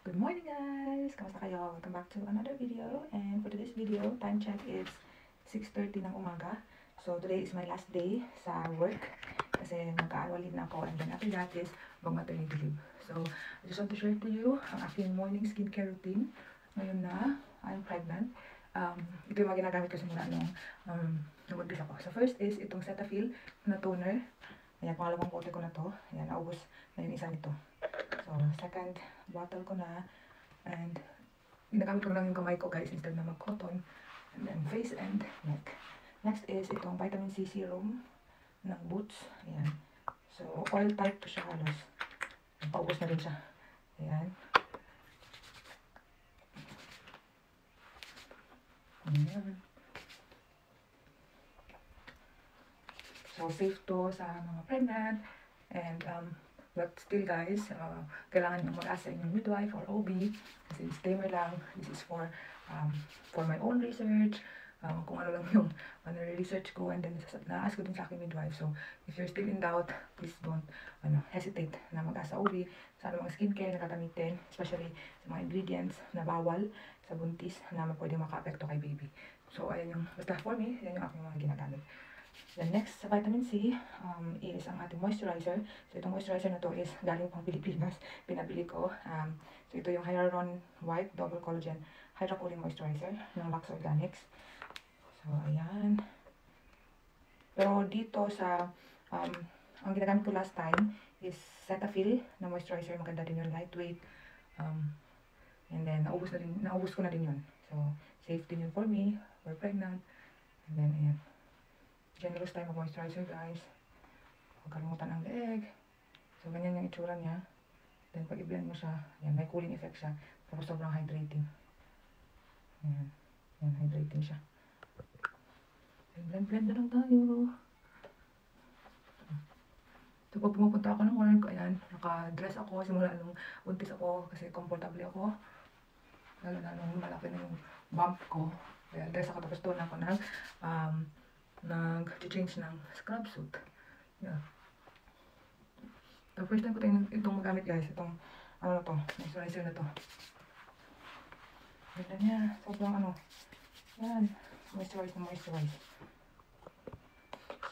Good morning guys! Kamusta kayo? Welcome back to another video. And for today's video, time check is 6:30 ng umaga. So today is my last day sa work kasi magka-annual leave na ako, and then after that is mag-maternity leave. So I just want to share to you ang aking morning skincare routine ngayon na I'm pregnant. Ito yung mga ginagamit ko simula nung nabuntis ako. So first is itong Cetaphil na toner. Ayan, pangalawang bote ko na to. Ayan, naubos na yung isa nito. So, second bottle ko na, and ginagamit ko lang yung kamay ko guys instead na mag-cotton. And then face and neck. Next is itong vitamin C serum ng Boots. Ayan. So, oil type to siya halos. Paubos na rin siya. Ayan. Ayan. So, safe to sa mga pregnant. And, but still guys, kailangan nyo mag-ask sa inyong midwife or OB. Kasi disclaimer lang, this is for my own research. Kung ano lang yung research ko, and then na-ask ko din sa aking midwife. So, if you're still in doubt, please don't hesitate na mag-ask sa OB sa anumang skincare na gagamitin, especially sa mga ingredients na bawal sa buntis na pwede maka-apekto kay baby. So, ayan yung, basta for me, yan yung aking mga ginagamit. The next sa vitamin C is ang ating moisturizer. So itong moisturizer na to is galing pang Pilipinas. Pinabili ko. So ito yung Hyaluron White Double Collagen Hydra Cooling Moisturizer ng Lux Organics. So ayan. Pero dito sa ang ginagamit ko last time is Cetaphil na moisturizer. Maganda din yun, lightweight. And then naubos ko na din yun. So safe din yun for me. We're pregnant. And then ayan. Generous tayo mag-moisturizer guys. Huwag kalimutan ang leeg. So ganyan yung itsura niya. Then pag i-blend mo siya, yan, may cooling effect siya. Tapos sobrang hydrating. Ayan. Yan, hydrating siya. Blend na lang tayo. So pag pumupunta ako ng work, ayan, naka-dress ako simula nung buntis ako kasi comfortable ako. Lalo na nung malaki na yung bump ko. Kaya dress ako, tapos doon ako nag-change ng scrub suit. Yeah. The first time ko itong magamit guys, itong ano na to, moisturizer na to. Ganda niya, sobrang yan, moisturize.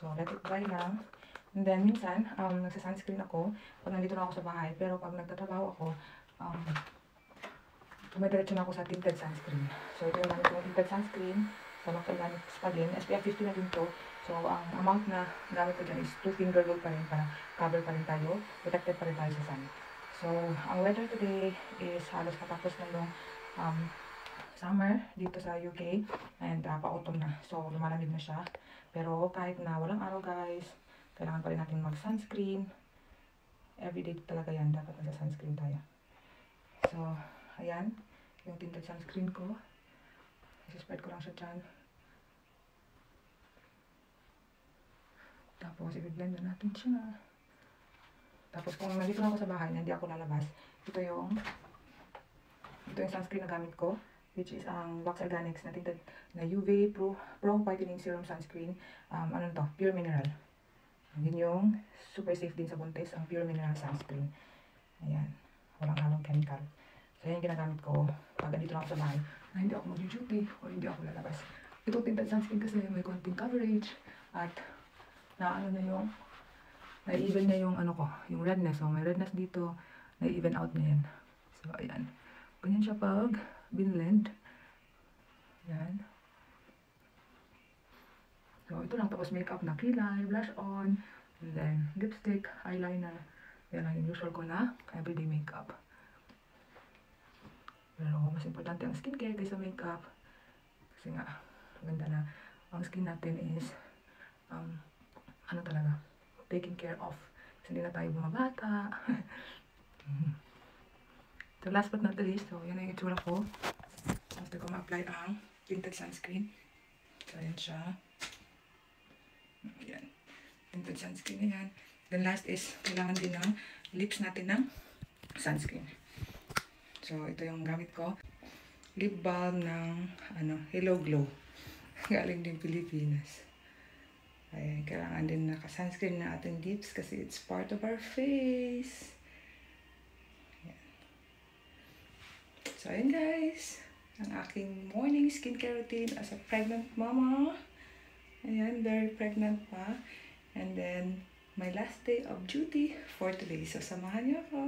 So let it dry lang. And then minsan, nagsa-sunscreen ako pag nandito na ako sa bahay, pero pag nagtatrabaho ako, dumadiretso na ako sa tinted sunscreen. So ito yung gamit ko tinted sunscreen. So, Organics pa din. SPF 50 na din to. So, ang amount na gamit ko dyan is 2 finger roll pa rin para cover pa rin tayo. Protected pa rin tayo sa sun. So, ang weather today is halos katapos na yung summer dito sa UK. And pa-autumn na. So, lumalamig na siya. Pero kahit na walang araw guys, kailangan pa rin natin mag-sunscreen. Everyday talaga yan. Dapat nasa-sunscreen tayo. So, ayan. Yung tinted sunscreen ko. I-spread ko lang siya dyan. Tapos, i-blend na natin siya. Tapos, kung nandito na ako sa bahay, hindi ako lalabas. Ito yung sunscreen na gamit ko, which is ang Lux Organics na tinted na UV Pro Whitening Serum Sunscreen. Ano to? Pure Mineral. Yun yung super safe din sa buntis, ang Pure Mineral Sunscreen. Ayan. Walang halong chemical. So, yan yung ginagamit ko pag nandito na ako sa bahay na hindi ako mag-duty o hindi ako lalabas. Ito tinted sunscreen kasi may konting coverage at na-even na yung yung redness. So, may redness dito, na-even out na yan. So, ayan. Ganyan siya pag binlend. Ayan. So, ito lang. Tapos makeup na kilay, blush on, and then lipstick, eyeliner. Yan lang yung usual ko na everyday makeup. Pero mas importante ang skincare kaysa makeup. Kasi nga, maganda na ang skin natin is talaga, taking care of. Kasi hindi na tayo bumabata. So last but not the least, so yan ang itsura ko. After ko ma-apply ang tinted sunscreen. So yan siya. Yan. Tinted sunscreen na yan. Then last is, kailangan din ng lips natin ng sunscreen. So, ito yung gamit ko. Lip balm ng Hello Glow. Galing din Pilipinas. Ayan, kailangan din naka-sunscreen na ating lips kasi it's part of our face. Ayan. So, ayun guys, ang aking morning skincare routine as a pregnant mama. Ayan, very pregnant pa. And then, my last day of duty for today. So, samahan niyo ako.